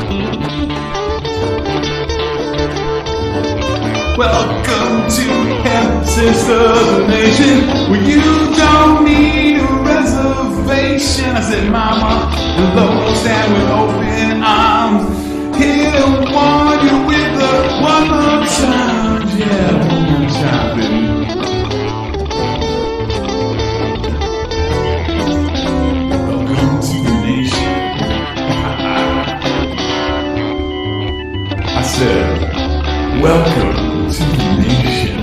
Welcome to Hemp Sister, the nation where you don't need a reservation. I said, Mama, hello, stand with open arms. Here to warn you with a one more time. Yeah, one more time, baby. Welcome to the nation. I said, welcome to the nation.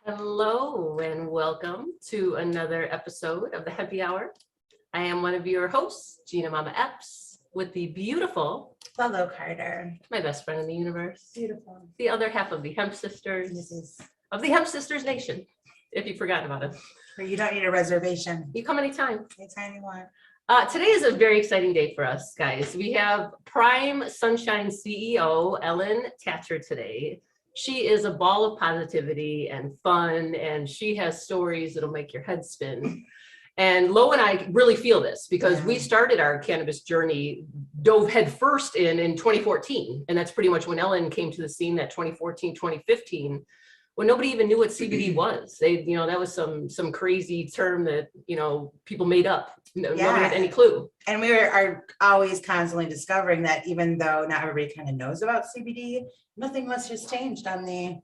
Hello and welcome to another episode of the Hempy Hour. I am one of your hosts, Gina Mama Epps, with the beautiful Hello, Carter. my best friend in the universe, Beautiful. the other half of the Hemp Sisters, of the Hemp Sisters Nation, if you've forgotten about it. You don't need a reservation. You come anytime. Anytime you want. Today is a very exciting day for us, guys. We have Prime Sunshine CEO Ellen Tacher today. She is a ball of positivity and fun, and she has stories that'll make your head spin. And Lo and I really feel this because we started our cannabis journey, dove headfirst in 2014. And that's pretty much when Ellen came to the scene, that 2014, 2015, when nobody even knew what CBD was. That was some crazy term that, people made up. Nobody had any clue. And we are always constantly discovering that even though not everybody kind of knows about CBD, nothing much has changed on the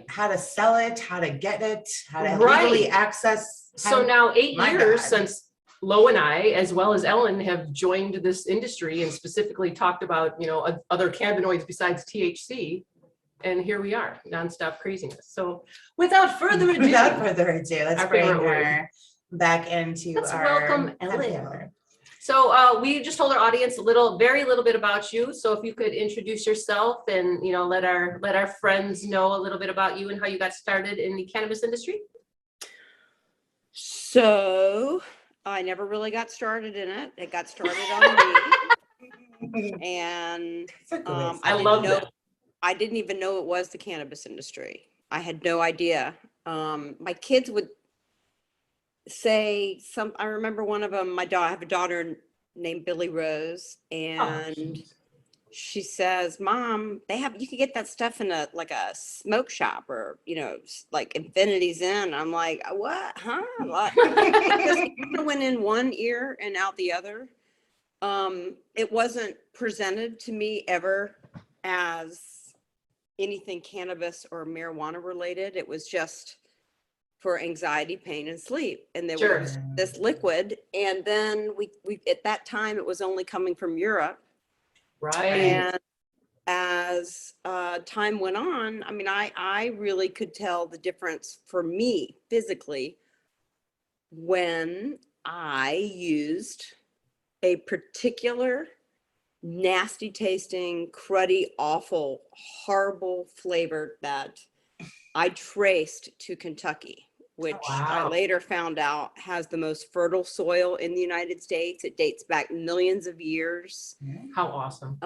how to sell it, how to get it, how to legally access. So now 8 years since Lo and I, as well as Ellen, have joined this industry and specifically talked about, other cannabinoids besides THC. And here we are, nonstop craziness. So without further ado, let's bring her back into welcome Ellen. So we just told our audience very little bit about you. So if you could introduce yourself and let our friends know a little bit about you and how you got started in the cannabis industry. So I never really got started in it. It got started on me, and I didn't even know it was the cannabis industry. I had no idea. My kids would say I remember one of them, I have a daughter named Billy Rose, and she says, Mom, you could get that stuff in a smoke shop or, like Infinity's in. I'm like, what? Huh? It went in one ear and out the other. It wasn't presented to me ever as anything cannabis or marijuana related. It was just for anxiety, pain, and sleep. And there was this liquid. And then we at that time, it was only coming from Europe. Right. And as time went on, I really could tell the difference for me physically when I used a particular nasty tasting, cruddy, awful, horrible flavor that I traced to Kentucky, which I later found out has the most fertile soil in the United States. It dates back millions of years. How awesome.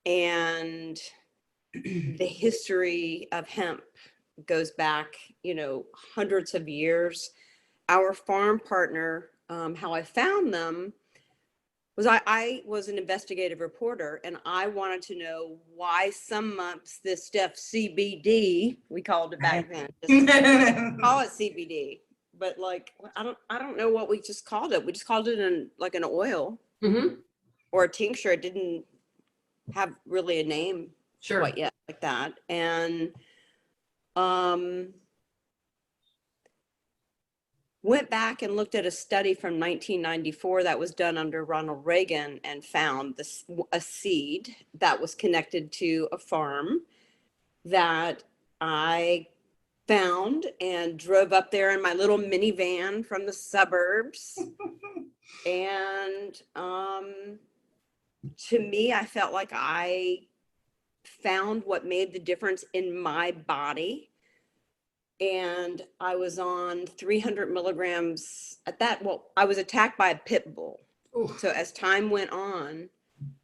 And the history of hemp goes back, hundreds of years. Our farm partner, how I found them was I was an investigative reporter, and I wanted to know why some months this stuff CBD, we called it back then, just call it CBD, but I don't know what we just called it. We just called it an oil or a tincture. It didn't have really a name quite yet like that. And went back and looked at a study from 1994 that was done under Ronald Reagan and found a seed that was connected to a farm that I found and drove up there in my little minivan from the suburbs. And to me, I felt like I found what made the difference in my body. And I was on 300 milligrams at that. Well, I was attacked by a pit bull. Ooh. So as time went on,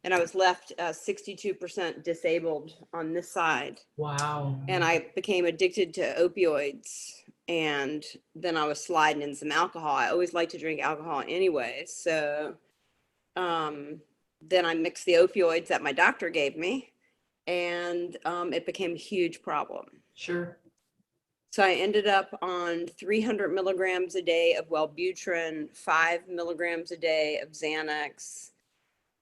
and I was left 62% disabled on this side. Wow. And I became addicted to opioids and then I was sliding in some alcohol. I always like to drink alcohol anyway. So then I mixed the opioids that my doctor gave me, and it became a huge problem. Sure. So I ended up on 300 milligrams a day of Wellbutrin, 5 milligrams a day of Xanax,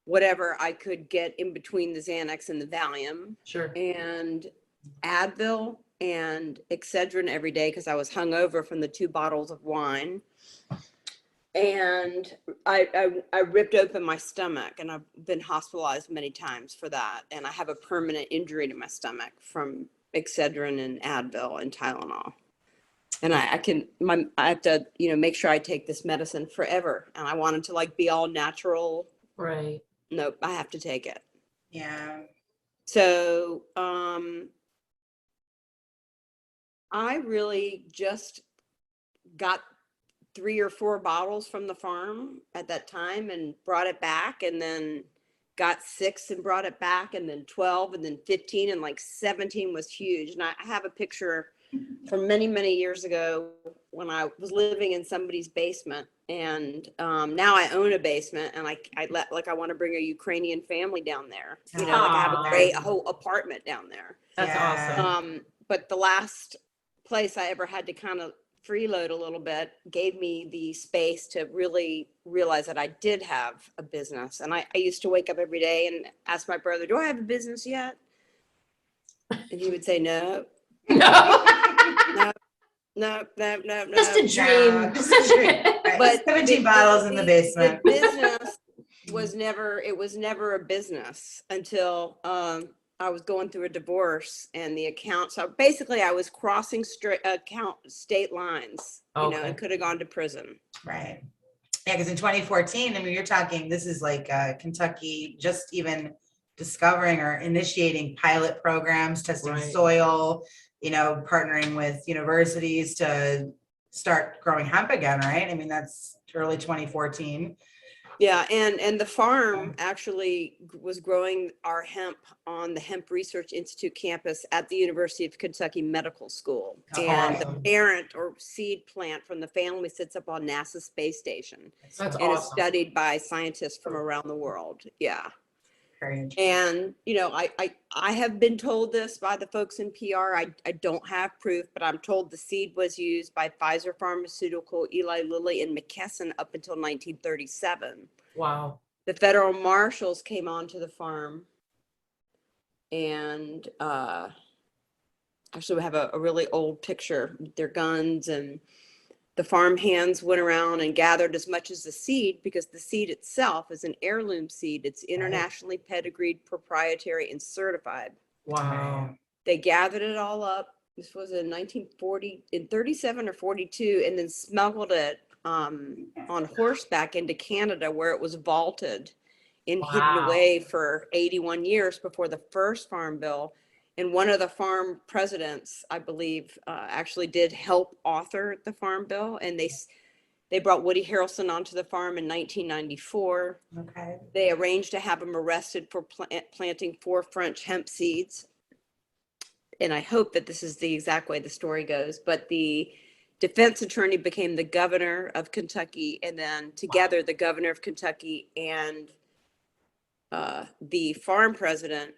whatever I could get in between the Xanax and the Valium. Sure. And Advil and Excedrin every day because I was hungover from the 2 bottles of wine. And I ripped open my stomach, and I've been hospitalized many times for that. And I have a permanent injury to my stomach from Excedrin and Advil and Tylenol. And I have to, make sure I take this medicine forever. And I wanted to like be all natural. Right. Nope, I have to take it. Yeah. So I really just got 3 or 4 bottles from the farm at that time and brought it back, and then got 6 and brought it back, and then 12, and then 15, and like 17 was huge. And I have a picture from many, many years ago when I was living in somebody's basement, and now I own a basement, and I want to bring a Ukrainian family down there. Like I have a whole apartment down there. That's awesome. But the last place I ever had to kind of freeload a little bit gave me the space to really realize that I did have a business. And I used to wake up every day and ask my brother, do I have a business yet? And he would say, no. No. Just a dream. Just a dream. Right. But 17 bottles in the basement. The business was never a business until I was going through a divorce, and the account. So basically I was crossing state lines, and could have gone to prison. Right. Yeah, because in 2014, I mean, you're talking, this is like Kentucky just even discovering or initiating pilot programs, testing soil, partnering with universities to start growing hemp again, right? I mean, that's early 2014. Yeah, and the farm actually was growing our hemp on the Hemp Research Institute campus at the University of Kentucky Medical School. And the parent or seed plant from the family sits up on NASA space station. That's and awesome. It's studied by scientists from around the world. Yeah. Very interesting. And, I have been told this by the folks in PR. I don't have proof, but I'm told the seed was used by Pfizer Pharmaceutical, Eli Lilly, and McKesson up until 1937. Wow. The federal marshals came onto the farm, and actually we have a really old picture with their guns, and the farm hands went around and gathered as much as the seed, because the seed itself is an heirloom seed. It's internationally pedigreed, proprietary, and certified. Wow. They gathered it all up. This was in 37 or 42, and then smuggled it on horseback into Canada, where it was vaulted and hidden away for 81 years before the first farm bill. And one of the farm presidents, I believe, actually did help author the farm bill. And they brought Woody Harrelson onto the farm in 1994. Okay. They arranged to have him arrested for planting 4 French hemp seeds. And I hope that this is the exact way the story goes. But the defense attorney became the governor of Kentucky. And then together, the governor of Kentucky and the farm president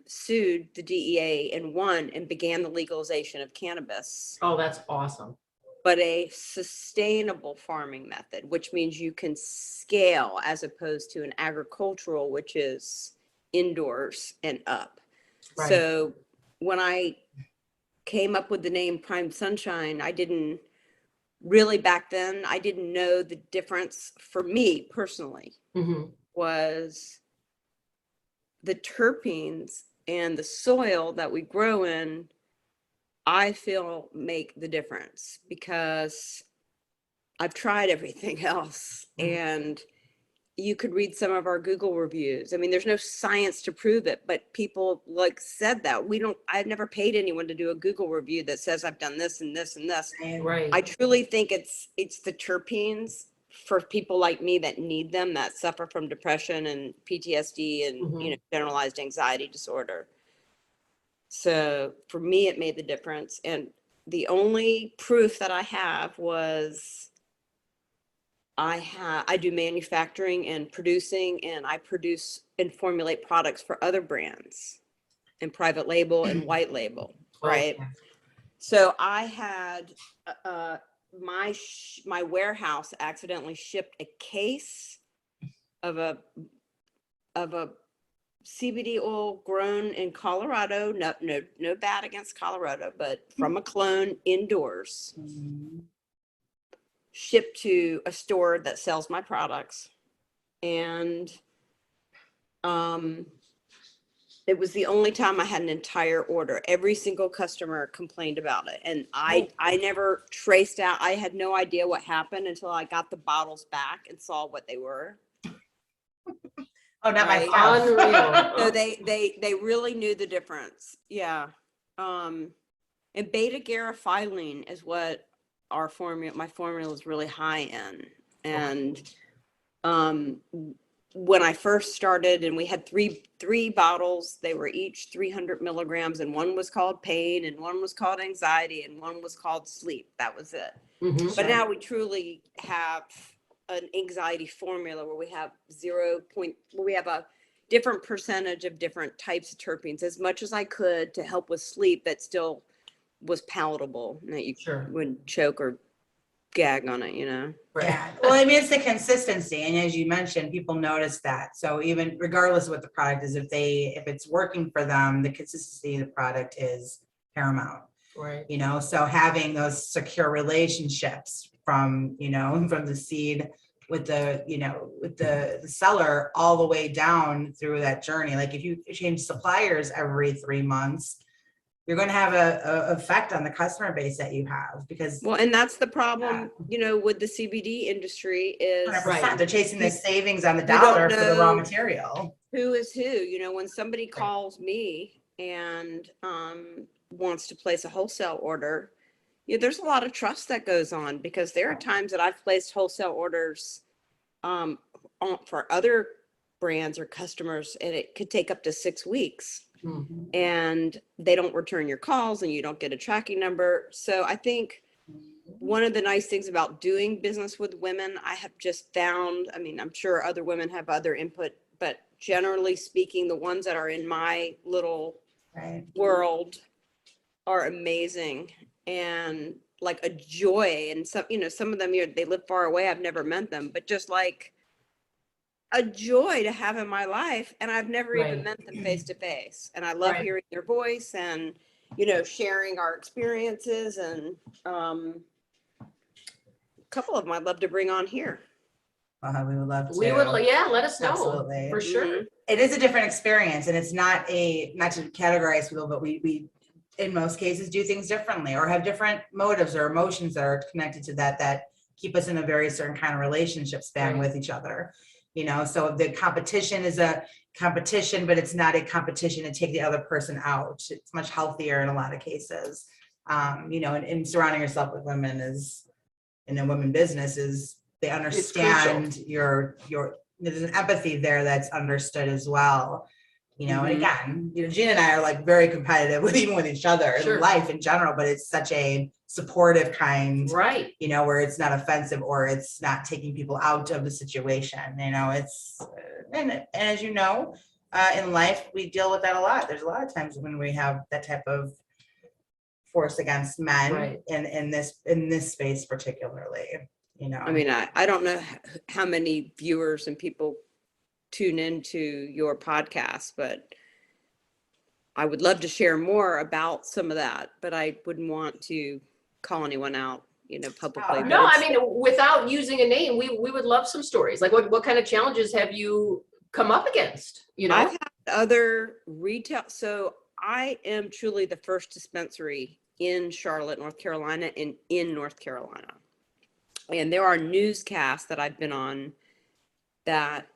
sued the DEA and won, and began the legalization of cannabis. Oh, that's awesome. But a sustainable farming method, which means you can scale, as opposed to an agricultural, which is indoors and up. Right. So when I came up with the name Prime Sunshine, I didn't really, back then, I didn't know the difference for me personally was the terpenes and the soil that we grow in, I feel make the difference, because I've tried everything else. And you could read some of our Google reviews. I mean, there's no science to prove it, but people said that I've never paid anyone to do a Google review that says I've done this and this and this. Right. I truly think it's the terpenes for people like me that need them, that suffer from depression and PTSD and generalized anxiety disorder. So for me, it made the difference. And the only proof that I have was I do manufacturing and producing, and I produce and formulate products for other brands and private label and white label, right? Okay. So I had my warehouse accidentally shipped a case of a CBD oil grown in Colorado. No bad against Colorado, but from a clone indoors, shipped to a store that sells my products. And it was the only time I had an entire order. Every single customer complained about it. And I never traced out. I had no idea what happened until I got the bottles back and saw what they were. Oh, not Right. myself. Unreal. So they really knew the difference. Yeah. And beta garofilene is what my formula is really high in. And when I first started, and we had three bottles, they were each 300 milligrams, and one was called pain, and one was called anxiety, and one was called sleep. That was it. Mhm. But now we truly have an anxiety formula where we have we have a different percentage of different types of terpenes, as much as I could to help with sleep that still was palatable, that you wouldn't choke or gag on it, you know? Right. Yeah, well, I mean, it's the consistency, and as you mentioned, people notice that. So even regardless of what the product is, if it's working for them, the consistency of the product is paramount. Right. You know, so having those secure relationships from the seed with the seller all the way down through that journey. Like if you change suppliers every 3 months, you're going to have a effect on the customer base that you have, because and that's the problem, with the CBD industry is 100%, they're chasing the savings on the dollar for the raw material. Who is who? When somebody calls me and wants to place a wholesale order, there's a lot of trust that goes on, because there are times that I've placed wholesale orders for other brands or customers, and it could take up to 6 weeks. Mm-hmm. And they don't return your calls, and you don't get a tracking number. So I think one of the nice things about doing business with women, I have just found, I mean, I'm sure other women have other input, but generally speaking, the ones that are in my little world are amazing and like a joy. And some of them, they live far away. I've never met them, but just like a joy to have in my life. And I've never even met them face to face. And I love hearing their voice and, sharing our experiences. And a couple of them I'd love to bring on here. We would love to. We would, let us know. Absolutely. For sure. Mm-hmm. It is a different experience, and it's not to categorize people, but we in most cases do things differently, or have different motives or emotions that are connected to that keep us in a very certain kind of relationship span with each other. So the competition is a competition, but it's not a competition to take the other person out. It's much healthier in a lot of cases. And surrounding yourself with women in a women business is, they understand there's an empathy there that's understood as well. And again, Gina and I are like very competitive even with each other in life in general, but it's such a supportive kind, where it's not offensive or it's not taking people out of the situation. It's, and as in life, we deal with that a lot. There's a lot of times when we have that type of force against men in this space, particularly, I mean, I don't know how many viewers and people tune into your podcast, but I would love to share more about some of that, but I wouldn't want to call anyone out, publicly. No, I mean, without using a name, we would love some stories. Like what kind of challenges have you come up against? I've had other retail. So I am truly the first dispensary in Charlotte, North Carolina, and in North Carolina. And there are newscasts that I've been on that,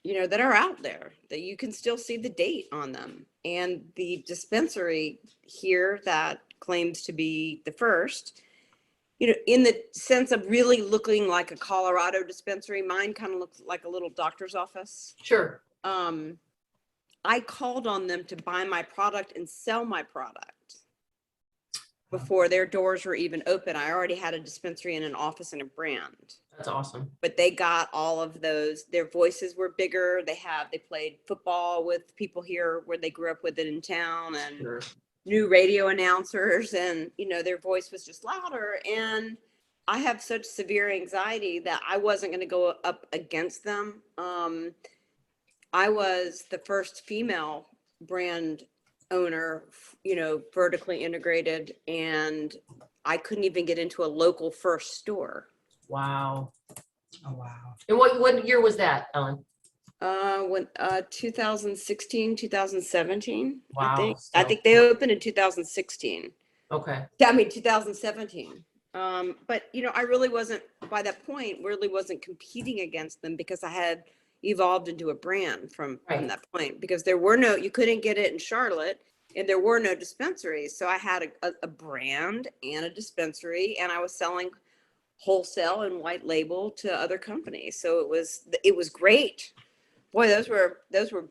that are out there that you can still see the date on them. And the dispensary here that claims to be the first, in the sense of really looking like a Colorado dispensary, mine kind of looks like a little doctor's office. Sure. I called on them to buy my product and sell my product. before their doors were even open. I already had a dispensary and an office and a brand. That's awesome. But they got all of those. Their voices were bigger. They played football with people here where they grew up with it in town, and Sure. new radio announcers, and their voice was just louder. And I have such severe anxiety that I wasn't going to go up against them. I was the first female brand owner, vertically integrated, and I couldn't even get into a local first store. Wow. Oh, wow. And what year was that, Ellen? 2016, 2017. Wow. I think they opened in 2016. Okay. I mean, 2017. But I really wasn't, by that point, really wasn't competing against them, because I had evolved into a brand from that point, because you couldn't get it in Charlotte, and there were no dispensaries. So I had a brand and a dispensary, and I was selling wholesale and white label to other companies. So it was great. Boy, those were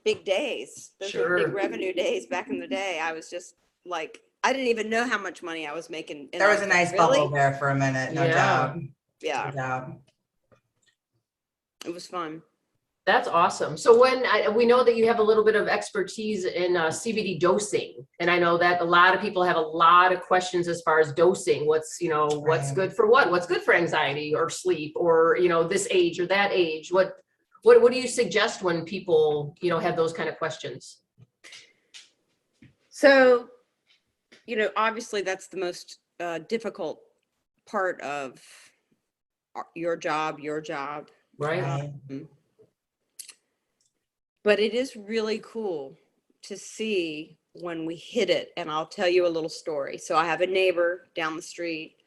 big days. Those were big revenue days back in the day. I was just like, I didn't even know how much money I was making. There was a nice bubble there for a minute, no doubt. Yeah. No doubt. It was fun. That's awesome. So we know that you have a little bit of expertise in CBD dosing, and I know that a lot of people have a lot of questions as far as dosing. What's good for what? What's good for anxiety or sleep, or this age or that age? What do you suggest when people have those kind of questions? So, obviously that's the most difficult part of your job, Right. But it is really cool to see when we hit it. And I'll tell you a little story. So I have a neighbor down the street.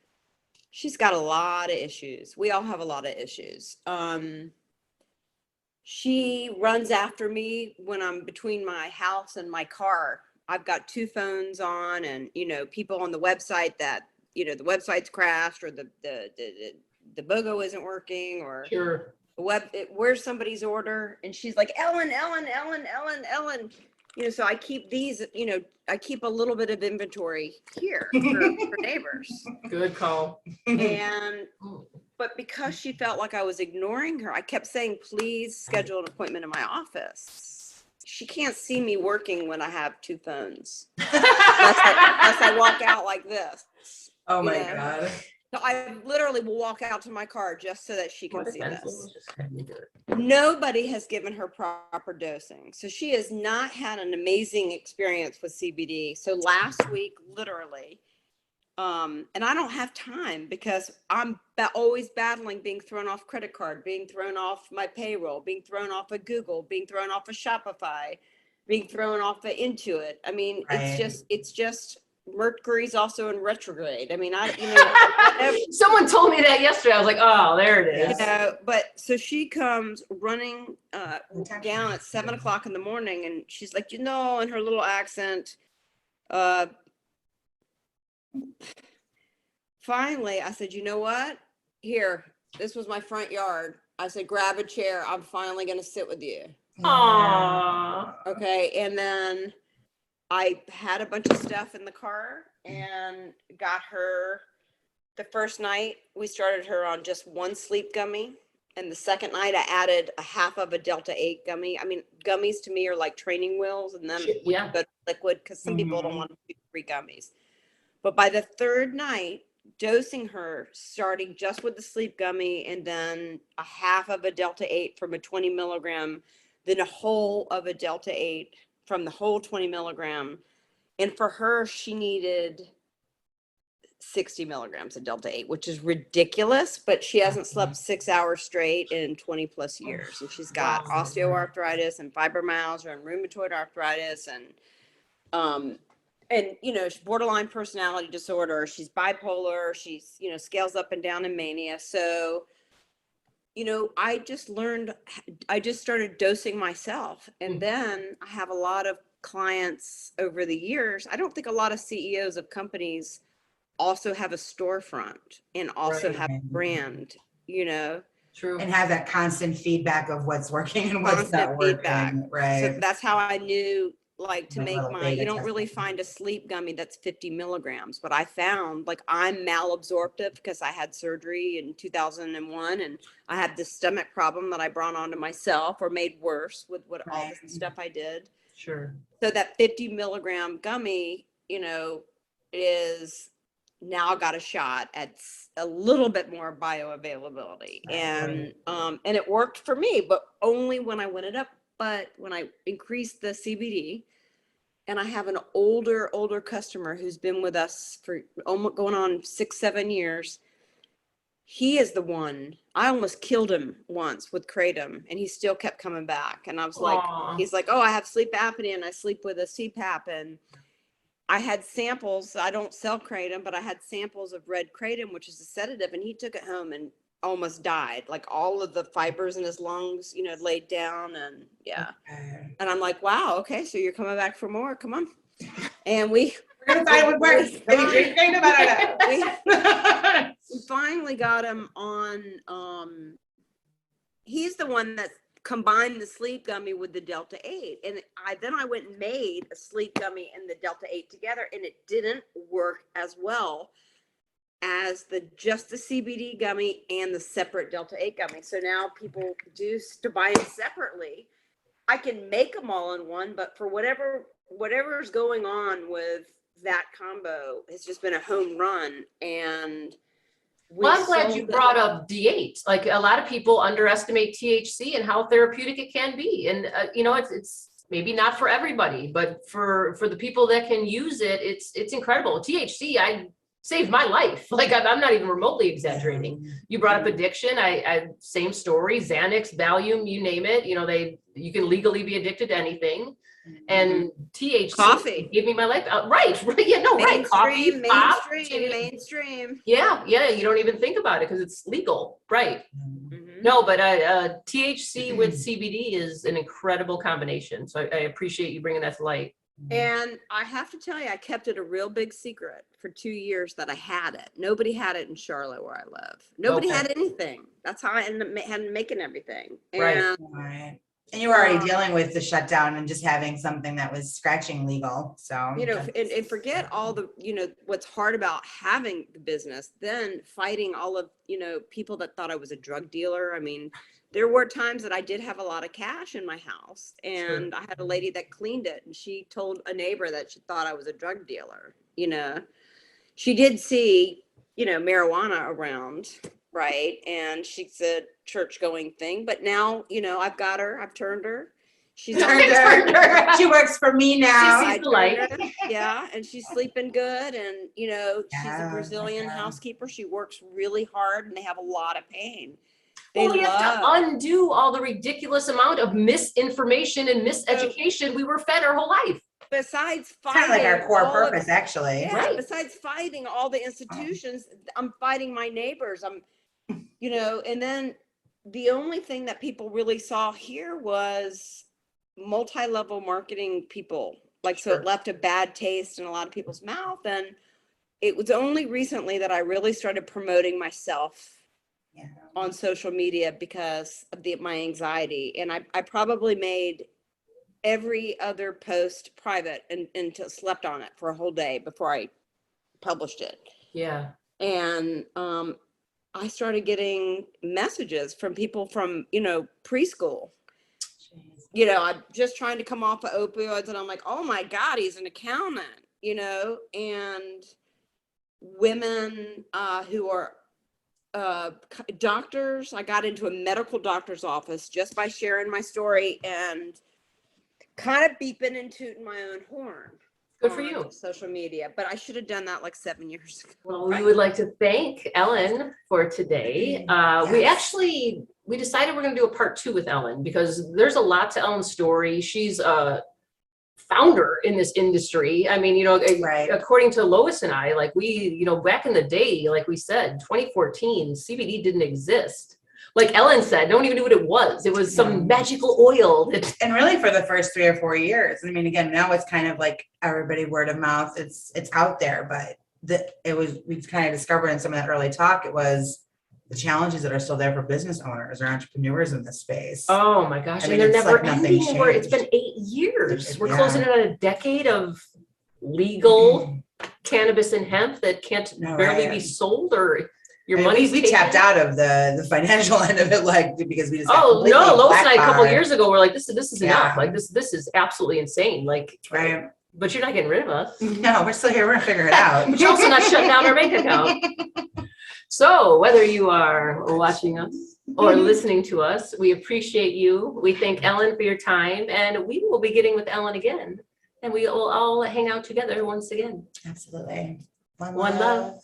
She's got a lot of issues. We all have a lot of issues. She runs after me when I'm between my house and my car. I've got two phones on, and people on the website that the website's crashed, or the BOGO isn't working, or Sure. Where's somebody's order, and she's like, Ellen. So I keep these, I keep a little bit of inventory here for neighbors. Good call. But because she felt like I was ignoring her, I kept saying, please schedule an appointment in my office. She can't see me working when I have two phones. Unless I walk out like this. Oh my God. So I literally will walk out to my car just so that she can see this. Good. Nobody has given her proper dosing. So she has not had an amazing experience with CBD. So last week, literally, and I don't have time, because I'm always battling being thrown off credit card, being thrown off my payroll, being thrown off of Google, being thrown off of Shopify, being thrown off of Intuit. I mean, it's just Mercury's also in retrograde. I mean, Someone told me that yesterday. I was like, oh, there it is. But so she comes running down at 7 o'clock in the morning, and she's like, in her little accent. Finally, I said, you know what? Here, this was my front yard. I said, grab a chair. I'm finally going to sit with you. Aww. Okay. And then I had a bunch of stuff in the car and got her. The first night we started her on just one sleep gummy. And the second night I added a half of a Delta 8 gummy. I mean, gummies to me are like training wheels, and then liquid, because some people don't want to do 3 gummies. But by the third night, dosing her, starting just with the sleep gummy, and then a half of a Delta 8 from a 20 milligram, then a whole of a Delta 8 from the whole 20 milligram. And for her, she needed 60 milligrams of Delta 8, which is ridiculous, but she hasn't slept 6 hours straight in 20 plus years. And she's got osteoarthritis and fibromyalgia and rheumatoid arthritis, and she's borderline personality disorder. She's bipolar. She's, scales up and down in mania. So, I just started dosing myself. And then I have a lot of clients over the years. I don't think a lot of CEOs of companies also have a storefront and also have a brand, True. And have that constant feedback of what's working and what's not working. Right. So that's how I knew, like to Like make little my, beta you don't really testing. find a sleep gummy that's 50 milligrams, but I found like I'm malabsorptive because I had surgery in 2001 and I had this stomach problem that I brought onto myself or made worse with what all Right. the stuff I did. Sure. So that 50 milligram gummy, is now got a shot at a little bit more bioavailability. And it worked for me, but only when I went it up. But when I increased the CBD, and I have an older customer who's been with us for almost going on 6-7 years. He is the one. I almost killed him once with kratom, and he still kept coming back. And I was like, Aw. he's like, oh, I have sleep apnea and I sleep with a CPAP. And I had samples. I don't sell kratom, but I had samples of red kratom, which is a sedative, and he took it home and almost died. Like all of the fibers in his lungs, laid down, and yeah. And I'm like, wow, okay, so you're coming back for more. Come on. And we're gonna find what works. We finally got him on. He's the one that combined the sleep gummy with the Delta 8, and I went and made a sleep gummy and the Delta 8 together, and it didn't work as well as just the CBD gummy and the separate Delta 8 gummy. So now people do to buy them separately. I can make them all in one, but for whatever's going on with that combo, has just been a home run. And Well, I'm glad you brought up D8. Like a lot of people underestimate THC and how therapeutic it can be. And it's maybe not for everybody, but for the people that can use it, it's incredible. THC, I saved my life. Like I'm not even remotely exaggerating. You brought up addiction. I same story. Xanax, Valium, you name it. You can legally be addicted to anything. And THC coffee gave me my life. Right. Yeah, no, right. Coffee, pop, mainstream. Yeah. You don't even think about it because it's legal. Right. Mm-hmm. No, but THC with CBD is an incredible combination. So I appreciate you bringing that to light. And I have to tell you, I kept it a real big secret for 2 years that I had it. Nobody had it in Charlotte where I live. Nobody had anything. That's how I ended up making everything. Right. And you were already dealing with the shutdown and just having something that was scratching legal. So, and forget all the, what's hard about having the business, then fighting all of, people that thought I was a drug dealer. I mean, there were times that I did have a lot of cash in my house, and I had a lady that cleaned it, and she told a neighbor that she thought I was a drug dealer. She did see, marijuana around. Right. And she's a church going thing, but now, I've got her, I've turned her. She's turned her. She works for me now. She sees the light. Yeah. And she's sleeping good. And, she's a Brazilian housekeeper. She works really hard, and they have a lot of pain. Well, we have to undo all the ridiculous amount of misinformation and miseducation we were fed our whole life. Besides fighting, kind of like our core purpose, actually. Yeah, right. Besides fighting all the institutions, I'm fighting my neighbors. And then the only thing that people really saw here was multi-level marketing people. So it left a bad taste in a lot of people's mouth. And it was only recently that I really started promoting myself on social media because of my anxiety. And I probably made every other post private and slept on it for a whole day before I published it. Yeah. And I started getting messages from people from, preschool. I'm just trying to come off of opioids, and I'm like, oh my God, he's an accountant, and women who are doctors. I got into a medical doctor's office just by sharing my story and kind of beeping and tooting my own horn. Good for you. Social media, but I should have done that like 7 years ago. Well, we would like to thank Ellen for today. We decided we're going to do a part 2 with Ellen because there's a lot to Ellen's story. She's a founder in this industry. I mean, according to Lois and I, back in the day, like we said, 2014, CBD didn't exist. Like Ellen said, no one even knew what it was. It was some magical oil. And really for the first 3 or 4 years. I mean, again, now it's kind of like everybody word of mouth. It's out there, but we kind of discovered in some of that early talk, it was the challenges that are still there for business owners or entrepreneurs in this space. Oh my gosh, I and mean, they're it's never like nothing ending. It's been changed. 8 years. We're Yeah. closing in on a decade of legal cannabis and hemp that can't No, barely right. be sold, or your I mean, money's we taken. tapped out of the financial end of it, like, because we just got Oh completely no, Lois and I a couple blackbarred. years ago were like, this is enough. Yeah. Like this is absolutely insane. Like, Right. but you're not getting rid of us. No, we're still here. We're gonna figure it out. But you're also not shutting down our bank account. So whether you are watching us or listening to us, we appreciate you. We thank Ellen for your time, and we will be getting with Ellen again, and we will all hang out together once again. Absolutely. One love.